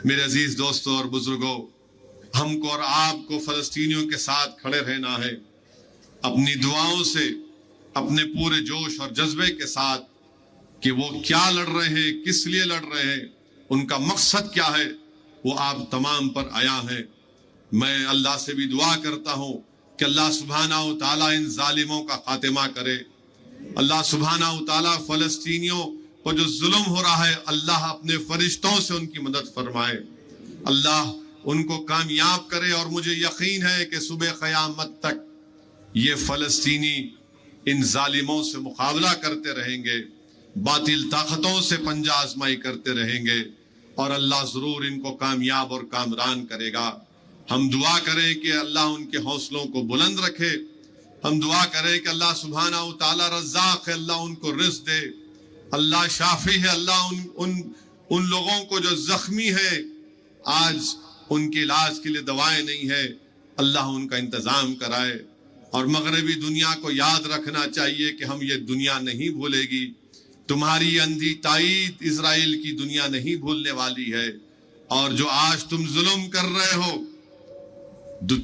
میرے عزیز دوستوں اور بزرگوں، ہم کو اور آپ کو فلسطینیوں کے ساتھ کھڑے رہنا ہے، اپنی دعاؤں سے، اپنے پورے جوش اور جذبے کے ساتھ کہ وہ کیا لڑ رہے ہیں، کس لیے لڑ رہے ہیں، ان کا مقصد کیا ہے، وہ آپ تمام پر آیا ہے۔ میں اللہ سے بھی دعا کرتا ہوں کہ اللہ سبحانہ و تعالیٰ ان ظالموں کا خاتمہ کرے۔ اللہ سبحانہ و تعالیٰ فلسطینیوں کو جو ظلم ہو رہا ہے، اللہ اپنے فرشتوں سے ان کی مدد فرمائے، اللہ ان کو کامیاب کرے۔ اور مجھے یقین ہے کہ صبح قیامت تک یہ فلسطینی ان ظالموں سے مقابلہ کرتے رہیں گے، باطل طاقتوں سے پنجہ آزمائی کرتے رہیں گے، اور اللہ ضرور ان کو کامیاب اور کامران کرے گا۔ ہم دعا کریں کہ اللہ ان کے حوصلوں کو بلند رکھے، ہم دعا کریں کہ اللہ سبحانہ و تعالیٰ رزاق ہے، اللہ ان کو رزق دے، اللہ شافی ہے، اللہ ان لوگوں کو جو زخمی ہے، آج ان کے علاج کے لیے دوائیں نہیں ہے، اللہ ان کا انتظام کرائے۔ اور مغربی دنیا کو یاد رکھنا چاہیے کہ ہم یہ دنیا نہیں بھولے گی، تمہاری اندھی تائید اسرائیل کی دنیا نہیں بھولنے والی ہے، اور جو آج تم ظلم کر رہے ہو،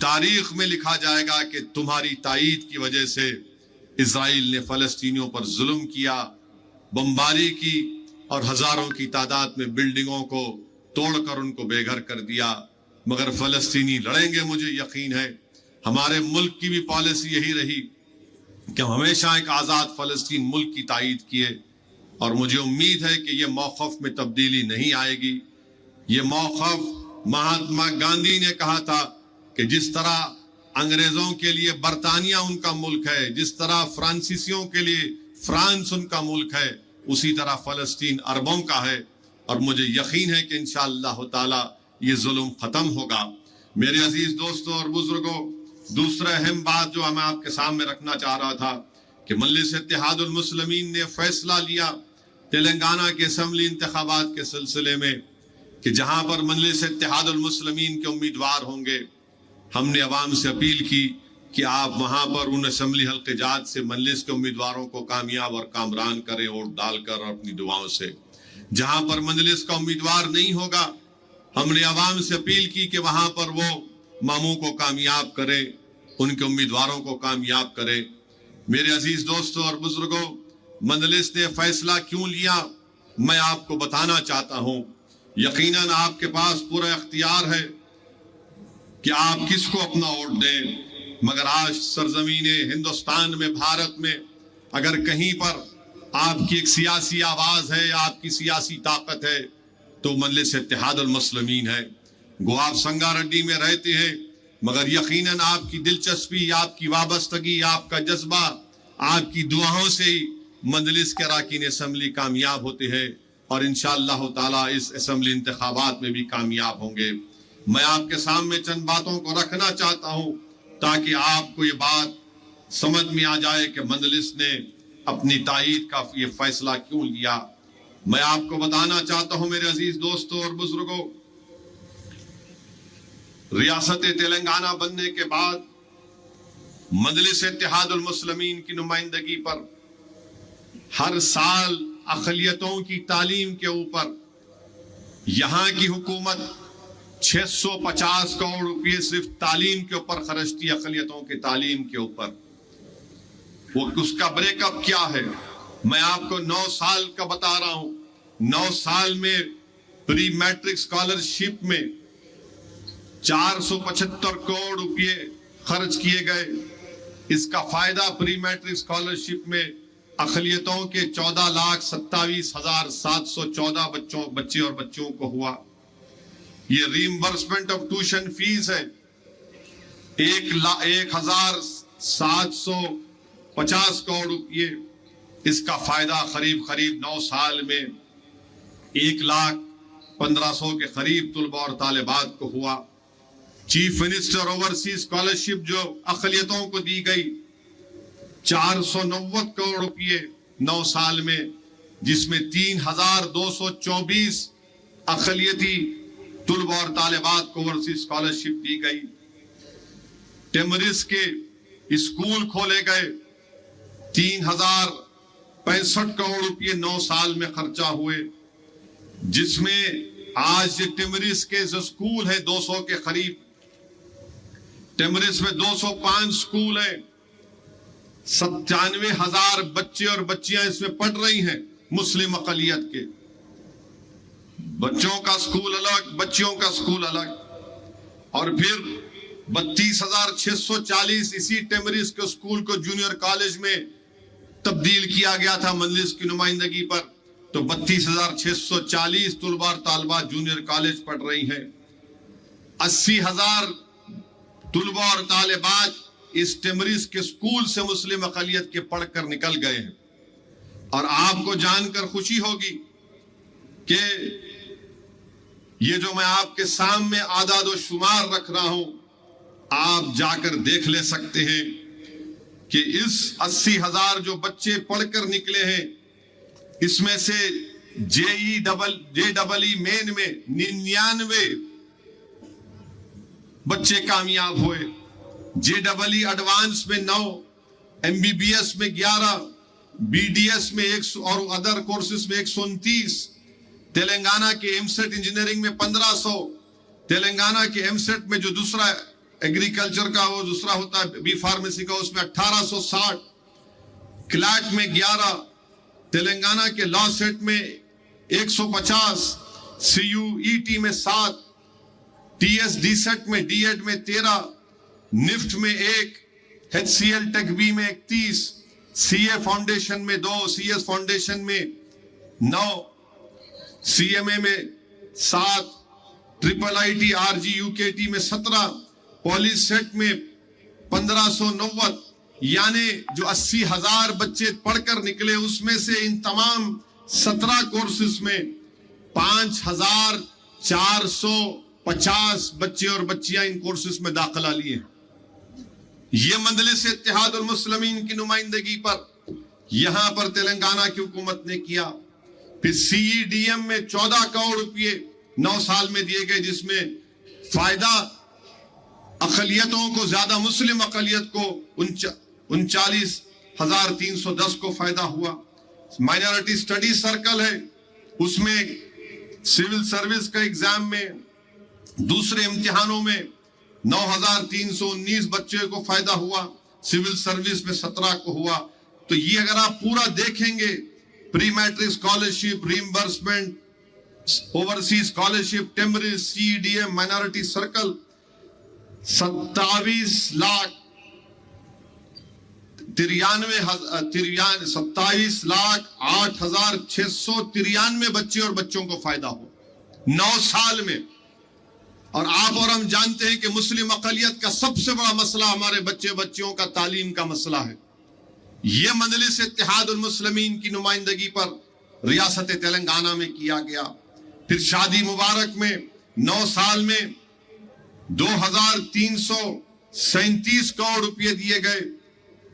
تاریخ میں لکھا جائے گا کہ تمہاری تائید کی وجہ سے اسرائیل نے فلسطینیوں پر ظلم کیا، بمباری کی، اور ہزاروں کی تعداد میں بلڈنگوں کو توڑ کر ان کو بے گھر کر دیا۔ مگر فلسطینی لڑیں گے، مجھے یقین ہے۔ ہمارے ملک کی بھی پالیسی یہی رہی کہ ہم ہمیشہ ایک آزاد فلسطین ملک کی تائید کیے، اور مجھے امید ہے کہ یہ موقف میں تبدیلی نہیں آئے گی۔ یہ موقف مہاتما گاندھی نے کہا تھا کہ جس طرح انگریزوں کے لیے برطانیہ ان کا ملک ہے، جس طرح فرانسیسیوں کے لیے فرانس ان کا ملک ہے، اسی طرح فلسطین عربوں کا ہے، اور مجھے یقین ہے کہ انشاءاللہ تعالی یہ ظلم ختم ہوگا۔ میرے عزیز دوستوں اور بزرگوں، دوسرا اہم بات جو میں آپ کے سامنے رکھنا چاہ رہا تھا کہ مجلس اتحاد المسلمین نے فیصلہ لیا تلنگانہ کے اسمبلی انتخابات کے سلسلے میں کہ جہاں پر مجلس اتحاد المسلمین کے امیدوار ہوں گے، ہم نے عوام سے اپیل کی کہ آپ وہاں پر ان اسمبلی حلقے جات سے مجلس کے امیدواروں کو کامیاب اور کامران کریں، ووٹ ڈال کر اور اپنی دعاؤں سے۔ جہاں پر مجلس کا امیدوار نہیں ہوگا، ہم نے عوام سے اپیل کی کہ وہاں پر وہ ماموں کو کامیاب کرے، ان کے امیدواروں کو کامیاب کرے۔ میرے عزیز دوستوں اور بزرگوں، مجلس نے فیصلہ کیوں لیا، میں آپ کو بتانا چاہتا ہوں۔ یقیناً آپ کے پاس پورا اختیار ہے کہ آپ کس کو اپنا ووٹ دیں، مگر آج سرزمین ہندوستان میں، بھارت میں، اگر کہیں پر آپ کی ایک سیاسی آواز ہے، آپ کی سیاسی طاقت ہے، تو مجلس اتحاد المسلمین ہے۔ گو آپ سنگا ریڈی میں رہتے ہیں، مگر یقیناً آپ کی دلچسپی، آپ کی وابستگی، آپ کا جذبہ، آپ کی دعاؤں سے ہی مجلس کے اراکین اسمبلی کامیاب ہوتے ہیں، اور انشاءاللہ تعالیٰ اس اسمبلی انتخابات میں بھی کامیاب ہوں گے۔ میں آپ کے سامنے چند باتوں کو رکھنا چاہتا ہوں تاکہ آپ کو یہ بات سمجھ میں آ جائے کہ مجلس نے اپنی تائید کا یہ فیصلہ کیوں لیا۔ میں آپ کو بتانا چاہتا ہوں میرے عزیز دوستوں اور بزرگوں، ریاست تلنگانہ بننے کے بعد مجلس اتحاد المسلمین کی نمائندگی پر ہر سال اقلیتوں کی تعلیم کے اوپر یہاں کی حکومت 650 کروڑ روپے صرف تعلیم کے اوپر خرچتی، اقلیتوں کی تعلیم کے اوپر۔ وہ اس کا بریک اپ کیا ہے؟ میں آپ کو 9 سال کا بتا رہا ہوں۔ 9 سال میں پری میٹرک اسکالرشپ میں 475 کروڑ روپے خرچ کیے گئے۔ اس کا فائدہ پری میٹرک اسکالرشپ میں اقلیتوں کے 14,27,714 بچے اور بچوں کو ہوا۔ یہ ریمبرسمنٹ آف ٹیوشن فیس ہے، 1,750 کروڑ روپے۔ اس کا فائدہ قریب 9 سال میں 1,15,000 کے قریب طلباء اور طالبات کو ہوا۔ چیف منسٹر اوورسیز اسکالرشپ جو اقلیتوں کو دی گئی 490 کروڑ روپے 9 سال میں، جس میں 3,224 اقلیتی طلباء اور طالبات کو اوورسیز اسکالرشپ دی گئی۔ ٹیمرس کے اسکول کھولے گئے، 3,065 کروڑ روپے 9 سال میں خرچہ ہوئے، جس میں آج ٹمرس کے جو سکول ہے 200 کے قریب، ٹمرس میں 205 سکول ہیں، 97,000 بچے اور بچیاں اس میں پڑھ رہی ہیں مسلم اقلیت کے۔ بچوں کا سکول الگ، بچیوں کا سکول الگ۔ اور پھر 32,640 اسی ٹمرس کے سکول کو جونیئر کالج میں تبدیل کیا گیا تھا مجلس کی نمائندگی پر، تو 32,640 طلباء اور طالبات جونیئر کالج پڑھ رہی ہیں۔ 80,000 طلباء اور طالبات اس ٹمرس کے سکول سے مسلم اقلیت کے پڑھ کر نکل گئے ہیں۔ اور آپ کو جان کر خوشی ہوگی کہ یہ جو میں آپ کے سامنے اعداد و شمار رکھ رہا ہوں، آپ جا کر دیکھ لے سکتے ہیں کہ اس 80,000 جو بچے پڑھ کر نکلے ہیں، اس میں سے JEE مین میں 99 بچے کامیاب ہوئے، JEE ایڈوانس میں 9، MBBS میں 11، BDS میں 100 اور ادر کورسز میں 129، تلنگانہ کے MSET انجینئرنگ میں 1500، تلنگانہ کے MSET میں جو دوسرا ایگریکلچر کا وہ دوسرا ہوتا ہے بی فارمیسی کا، اس میں 1860، کلیٹ میں 11، تلنگانہ کے لا سیٹ میں 150، CUET میں 7، TSD سیٹ میں D.Ed میں 13، نفٹ میں 1، HCL ٹیک بی میں 31، CA فاؤنڈیشن میں 2، CS فاؤنڈیشن میں 9، CMA میں 7، IIIT RG UKT میں 17، پولیس سیٹ میں 1590۔ یعنی جو 80,000 بچے پڑھ کر نکلے، اس میں سے ان تمام 17 کورسز میں 5,450 بچے اور بچیاں ان کورسز میں داخلہ لیے ہیں۔ یہ مجلس اتحاد المسلمین کی نمائندگی پر یہاں پر تلنگانہ کی حکومت نے کیا۔ پھر CEDM میں 14 کروڑ روپے 9 سال میں دیے گئے، جس میں فائدہ اقلیتوں کو، زیادہ مسلم اقلیت کو 39,310 کو فائدہ ہوا۔ مائنورٹی سٹڈی سرکل ہے، اس میں سول سروس کا ایگزام میں دوسرے امتحانوں میں 9,319 بچے کو فائدہ ہوا، سول سروس میں 17 کو ہوا۔ تو یہ اگر آپ پورا دیکھیں گے، pre matric scholarship, reimbursement, overseas scholarship, ٹمرس، CEDM، مائنورٹی سرکل، 27,08,693 بچے اور بچوں کو فائدہ ہو 9 سال میں۔ اور آپ اور ہم جانتے ہیں کہ مسلم اقلیت کا سب سے بڑا مسئلہ ہمارے بچے بچیوں کا تعلیم کا مسئلہ ہے۔ یہ مجلس اتحاد المسلمین کی نمائندگی پر ریاست تلنگانہ میں کیا گیا۔ پھر شادی مبارک میں 9 سال میں 2,337 کروڑ روپے دیے گئے۔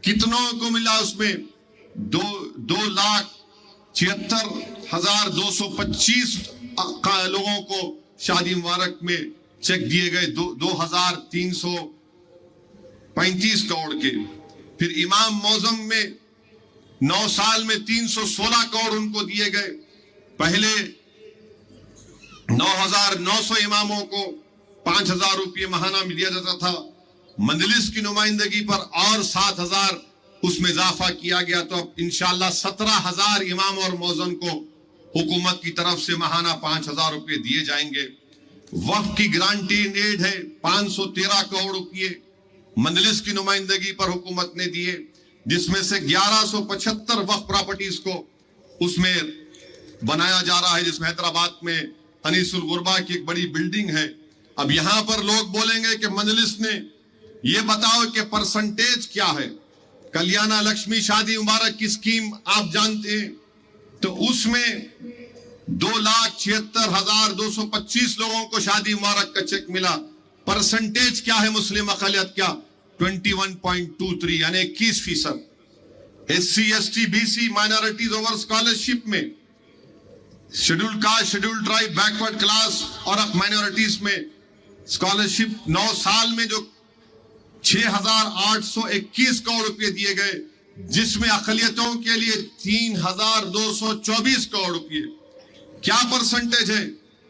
کتنوں کو ملا اس میں؟ 2,76,225 لوگوں کو شادی مبارک میں چیک دیے گئے، 2,335 کروڑ کے۔ پھر امام موزم میں 9 سال میں 316 کروڑ ان کو دیے گئے۔ پہلے 9,900 اماموں کو 5,000 روپے ماہانہ میں دیا جاتا تھا، مجلس کی نمائندگی پر اور 7,000 اس میں اضافہ کیا گیا، تو اب انشاءاللہ 17,000 امام اور موزن کو حکومت کی طرف سے ماہانہ 5,000 روپے دیے جائیں گے۔ وقف کی گرانٹی نیڈ ہے 513 کروڑ روپے مجلس کی نمائندگی پر حکومت نے دیے، جس میں سے 1175 وقف پراپرٹیز کو اس میں بنایا جا رہا ہے، جس میں حیدرآباد میں انیس الغربا کی ایک بڑی بلڈنگ ہے۔ اب یہاں پر لوگ بولیں گے کہ مجلس نے یہ بتاؤ کہ پرسنٹیج کیا ہے۔ کلیانہ لکشمی شادی مبارک کی اسکیم آپ جانتے ہیں، تو اس میں 2,76,225 لوگوں کو شادی مبارک کا چیک ملا۔ پرسنٹیج کیا ہے مسلم اقلیت کا؟ 21.23 یعنی 21%۔ SC ST BC minorities over scholarship میں schedule caste, schedule tribe, backward class اور مائنورٹیز میں اسکالرشپ 9 سال میں جو 6,821 کروڑ روپے دیے گئے، جس میں اقلیتوں کے لیے 3,224 کروڑ روپے۔ کیا پرسنٹیج ہے؟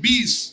20।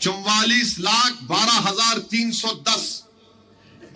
44,12,310,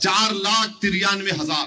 4,93,000।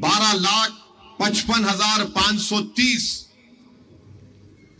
12,55,530।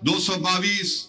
222,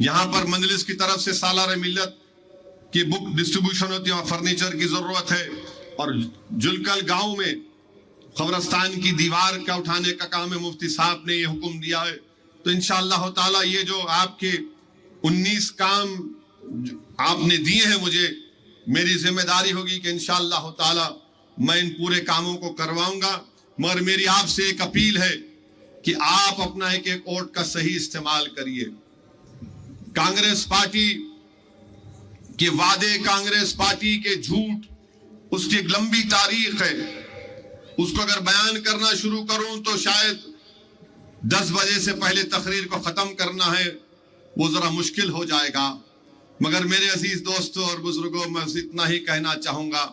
یہاں پر مجلس کی طرف سے سالار ملت کی بک ڈسٹریبیوشن ہوتی ہے اور فرنیچر کی ضرورت ہے، اور جلکل گاؤں میں قبرستان کی دیوار کا اٹھانے کا کام ہے، مفتی صاحب نے یہ حکم دیا ہے۔ تو انشاءاللہ تعالی یہ جو آپ کے 19 کام آپ نے دیے ہیں مجھے، میری ذمہ داری ہوگی کہ انشاءاللہ تعالی میں ان پورے کاموں کو کرواؤں گا، مگر میری آپ سے ایک اپیل ہے کہ آپ اپنا ایک ایک ووٹ کا صحیح استعمال کریے۔ کانگریس پارٹی کے وعدے، کانگریس پارٹی کے جھوٹ، اس کی ایک لمبی تاریخ ہے، اس کو اگر بیان کرنا شروع کروں تو شاید 10 بجے سے پہلے تقریر کو ختم کرنا ہے وہ ذرا مشکل ہو جائے گا، مگر میرے عزیز دوستوں اور بزرگوں میں اتنا ہی کہنا چاہوں گا،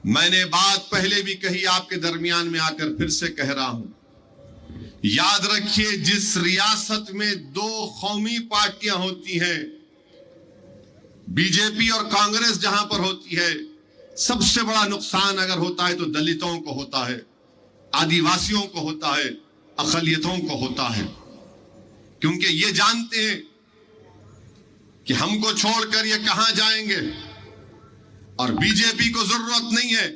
میں نے بات پہلے بھی کہی، آپ کے درمیان میں آ کر پھر سے کہہ رہا ہوں، یاد رکھیے جس ریاست میں 2 قومی پارٹیاں ہوتی ہیں، بی جے پی اور کانگریس جہاں پر ہوتی ہے، سب سے بڑا نقصان اگر ہوتا ہے تو دلتوں کو ہوتا ہے، آدیواسیوں کو ہوتا ہے، اقلیتوں کو ہوتا ہے، کیونکہ یہ جانتے ہیں کہ ہم کو چھوڑ کر یہ کہاں جائیں گے، اور بی جے پی کو ضرورت نہیں ہے،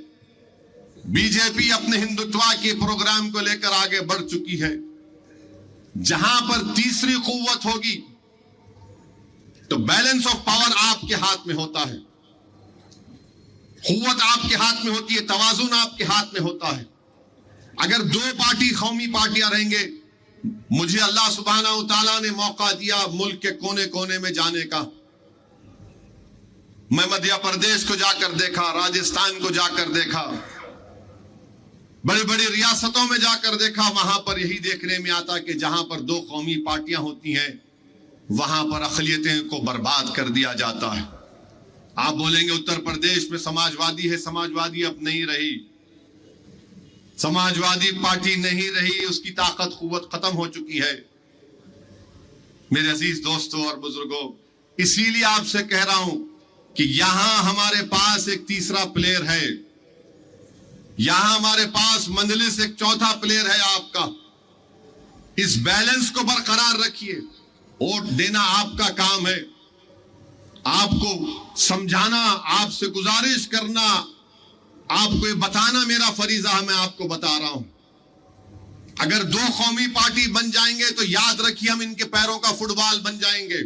بی جے پی اپنے ہندوتوا کے پروگرام کو لے کر آگے بڑھ چکی ہے۔ جہاں پر تیسری قوت ہوگی تو بیلنس آف پاور آپ کے ہاتھ میں ہوتا ہے، قوت آپ کے ہاتھ میں ہوتی ہے، توازن آپ کے ہاتھ میں ہوتا ہے۔ اگر 2 پارٹی قومی پارٹیاں رہیں گے، مجھے اللہ سبحانہ و تعالیٰ نے موقع دیا ملک کے کونے کونے میں جانے کا، میں مدھیہ پردیش کو جا کر دیکھا، راجستھان کو جا کر دیکھا، بڑی بڑی ریاستوں میں جا کر دیکھا، وہاں پر یہی دیکھنے میں آتا کہ جہاں پر 2 قومی پارٹیاں ہوتی ہیں وہاں پر اقلیتیں کو برباد کر دیا جاتا ہے۔ آپ بولیں گے اتر پردیش میں سماجوادی ہے، سماجوادی اب نہیں رہی، سماجوادی پارٹی نہیں رہی، اس کی طاقت قوت ختم ہو چکی ہے۔ میرے عزیز دوستوں اور بزرگوں، اسی لیے آپ سے کہہ رہا ہوں کہ یہاں ہمارے پاس ایک تیسرا پلیئر ہے، یہاں ہمارے پاس مجلس ایک چوتھا پلیئر ہے آپ کا۔ اس بیلنس کو برقرار رکھیے، ووٹ دینا آپ کا کام ہے، آپ کو سمجھانا، آپ سے گزارش کرنا، آپ کو یہ بتانا میرا فریضہ ہے، میں آپ کو بتا رہا ہوں۔ اگر 2 قومی پارٹی بن جائیں گے تو یاد رکھیے ہم ان کے پیروں کا فٹ بال بن جائیں گے،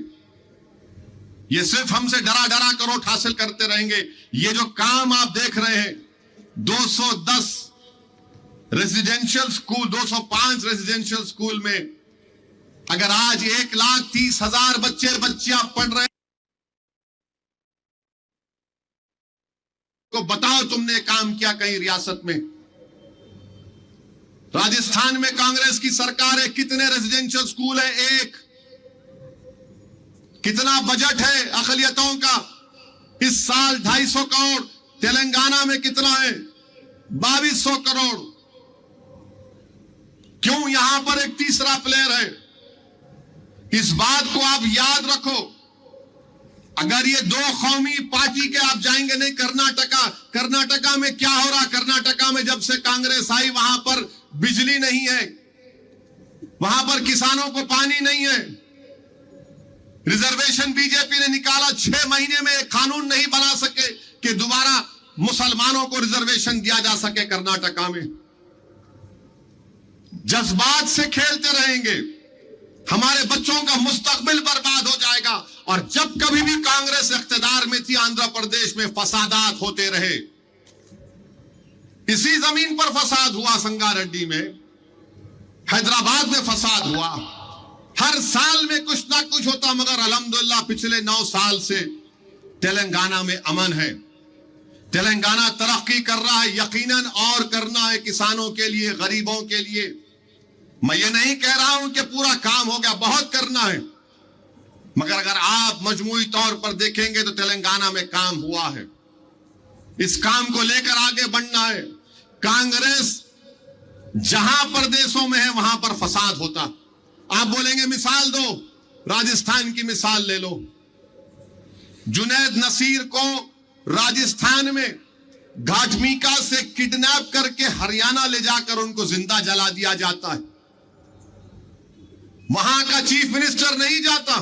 یہ صرف ہم سے ڈرا ڈرا کر ووٹ حاصل کرتے رہیں گے۔ یہ جو کام آپ دیکھ رہے ہیں، 210 ریزیڈینشل سکول، 205 ریزیڈینشل سکول میں اگر آج 1,30,000 بچیاں پڑھ رہے ہیں، تو بتاؤ تم نے کام کیا کہیں ریاست میں؟ راجستھان میں کانگریس کی سرکار ہے، کتنے ریزیڈینشل سکول ہیں؟ 1۔ کتنا بجٹ ہے اقلیتوں کا اس سال؟ 250 کروڑ۔ تلنگانہ میں کتنا ہے؟ 2200 کروڑ۔ کیوں یہاں پر ایک تیسرا پلیئر ہے؟ اس بات کو آپ یاد رکھو۔ اگر یہ 2 قومی پارٹی کے آپ جائیں گے نہیں، کرناٹکا میں کیا ہو رہا؟ کرناٹکا میں جب سے کانگریس آئی وہاں پر بجلی نہیں ہے، وہاں پر کسانوں کو پانی نہیں ہے، ریزرویشن بی جے پی نے نکالا، 6 مہینے میں ایک قانون نہیں بنا سکے کہ دوبارہ مسلمانوں کو ریزرویشن دیا جا سکے کرناٹکا میں۔ جذبات سے کھیلتے رہیں گے، ہمارے بچوں کا مستقبل برباد ہو جائے گا۔ اور جب کبھی بھی کانگریس اقتدار میں تھی، آندھرا پردیش میں فسادات ہوتے رہے، اسی زمین پر فساد ہوا، سنگا ریڈی میں، حیدرآباد میں فساد ہوا، ہر سال میں کچھ نہ کچھ ہوتا، مگر الحمدللہ پچھلے 9 سال سے تلنگانہ میں امن ہے، تلنگانہ ترقی کر رہا ہے، یقیناً اور کرنا ہے کسانوں کے لیے، غریبوں کے لیے۔ میں یہ نہیں کہہ رہا ہوں کہ پورا کام ہو گیا، بہت کرنا ہے، مگر اگر آپ مجموعی طور پر دیکھیں گے تو تلنگانہ میں کام ہوا ہے، اس کام کو لے کر آگے بڑھنا ہے۔ کانگریس جہاں پردیشوں میں ہے وہاں پر فساد ہوتا، آپ بولیں گے مثال دو، راجستھان کی مثال لے لو، جنید نصیر کو راجستھان میں گھاٹمیکا سے کڈنیپ کر کے ہریانہ لے جا کر ان کو زندہ جلا دیا جاتا ہے، وہاں کا چیف منسٹر نہیں جاتا،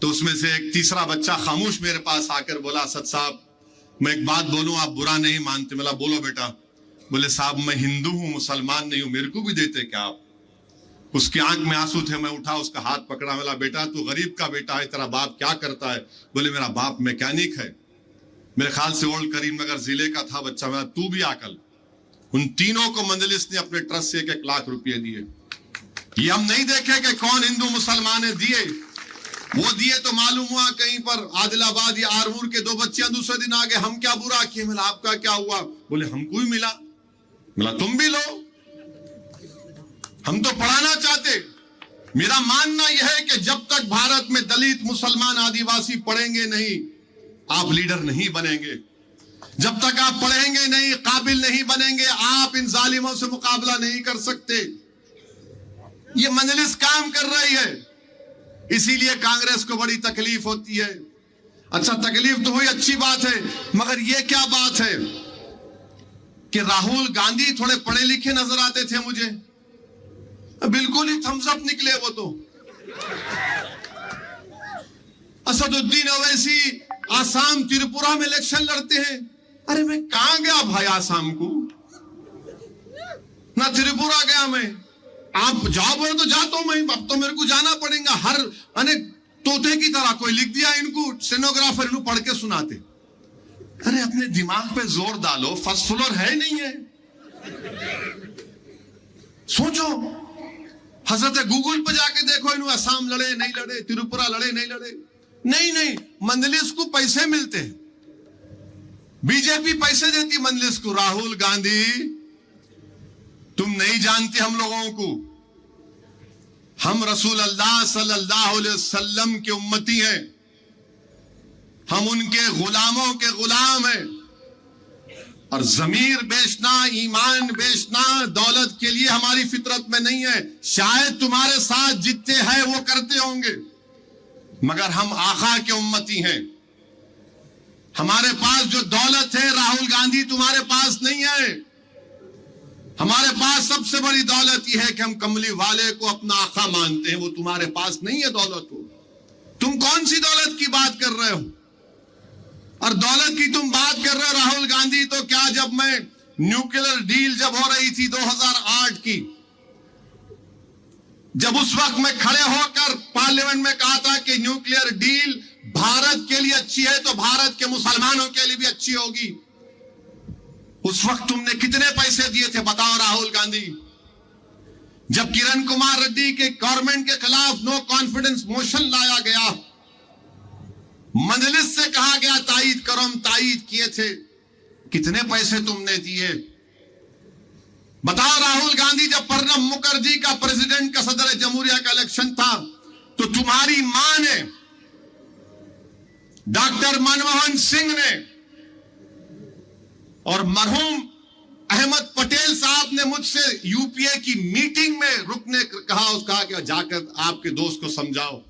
تو اس میں سے ایک تیسرا بچہ خاموش میرے پاس آ کر بولا اسد صاحب میں ایک بات بولوں آپ برا نہیں مانتے؟ بولا بولو بیٹا. بولے صاحب میں ہندو ہوں مسلمان نہیں ہوں، میرے کو بھی دیتے کیا آپ؟ اس کی آنکھ میں آنسو تھے. میں اٹھا اس کا ہاتھ پکڑا. بولا بیٹا تو غریب کا بیٹا ہے، تیرا باپ کیا کرتا ہے؟ بولے میرا باپ میکینک ہے، میرے خیال سے اولڈ کریم نگر ضلع کا تھا بچہ. میں تو بھی عقل. ان تینوں کو مجلس نے اپنے ٹرسٹ سے 1 لاکھ روپے دیے. یہ ہم نہیں دیکھے کہ کون ہندو مسلمان نے دیے، وہ دیے تو معلوم ہوا کہیں پر عادل آباد یا آرمور کے 2 بچیاں دوسرے دن آگے ہم کیا برا کیے؟ ملا آپ کا کیا ہوا؟ بولے ہم کو ہی ملا. ملا تم بھی لو، ہم تو پڑھانا چاہتے. میرا ماننا یہ ہے کہ جب تک بھارت میں دلت مسلمان آدیواسی پڑھیں گے نہیں آپ لیڈر نہیں بنیں گے. جب تک آپ پڑھیں گے نہیں قابل نہیں بنیں گے آپ ان ظالموں سے مقابلہ نہیں کر سکتے. یہ مجلس کام کر رہی ہے، اسی لیے کانگریس کو بڑی تکلیف ہوتی ہے. اچھا تکلیف تو ہوئی، اچھی بات ہے، مگر یہ کیا بات ہے کہ راہل گاندھی تھوڑے پڑھے لکھے نظر آتے تھے مجھے؟ بالکل ہی تھمز اپ نکلے وہ تو. اسد الدین اویسی آسام تریپورہ میں الیکشن لڑتے ہیں. ارے میں کہاں گیا بھائی آسام کو؟ نہ تریپورہ گیا میں. آپ جاؤ بولے تو جاتا ہوں میں، اب تو میرے کو جانا پڑے گا. ہر طوطے کی طرح کوئی لکھ دیا ان کو، سٹینوگرافر انہوں پڑھ کے سناتے. ارے اپنے دماغ پہ زور ڈالو، فرسٹ فلور ہے نہیں ہے. سوچو، حضرت گوگل پہ جا کے دیکھو انہوں آسام لڑے نہیں لڑے، تریپورہ لڑے نہیں لڑے. نہیں مجلس کو پیسے ملتے ہیں، بی جے پی پیسے دیتی مجلس کو. راہل گاندھی تم نہیں جانتے ہم لوگوں کو، ہم رسول اللہ صلی اللہ علیہ وسلم کے امتی ہیں، ہم ان کے غلاموں کے غلام ہیں. اور ضمیر بیچنا، ایمان بیچنا دولت کے لیے ہماری فطرت میں نہیں ہے. شاید تمہارے ساتھ جتنے ہیں وہ کرتے ہوں گے، مگر ہم آقا کے امتی ہیں. ہمارے پاس جو دولت ہے راہل گاندھی تمہارے پاس نہیں ہے. ہمارے پاس سب سے بڑی دولت یہ ہے کہ ہم کملی والے کو اپنا آقا مانتے ہیں. وہ تمہارے پاس نہیں ہے دولت. ہو تم کون سی دولت کی بات کر رہے ہو؟ اور دولت کی تم بات کر رہے ہو راہل گاندھی، تو کیا جب میں نیوکلیر ڈیل جب ہو رہی تھی 2008 کی، جب اس وقت میں کھڑے ہو کر پارلیمنٹ میں کہا تھا کہ نیوکلیر ڈیل بھارت کے لیے اچھی ہے تو بھارت کے مسلمانوں کے لیے بھی اچھی ہوگی، اس وقت تم نے کتنے پیسے دیے تھے بتاؤ راہل گاندھی؟ جب کرن کمار ریڈی کے گورنمنٹ کے خلاف نو کانفیڈنس موشن لایا گیا، مجلس سے کہا گیا تائید کرو، ہم تائید کیے تھے، کتنے پیسے تم نے دیے؟ بتاؤ راہل گاندھی جب پرنب مکھرجی کا پریزیڈنٹ کا صدر جمہوریہ کا الیکشن تھا تو تمہاری ماں نے، ڈاکٹر منموہن سنگھ نے اور مرحوم احمد پٹیل صاحب نے مجھ سے یو پی اے کی میٹنگ میں رکنے کہا کہ جا کر آپ کے دوست کو سمجھاؤ.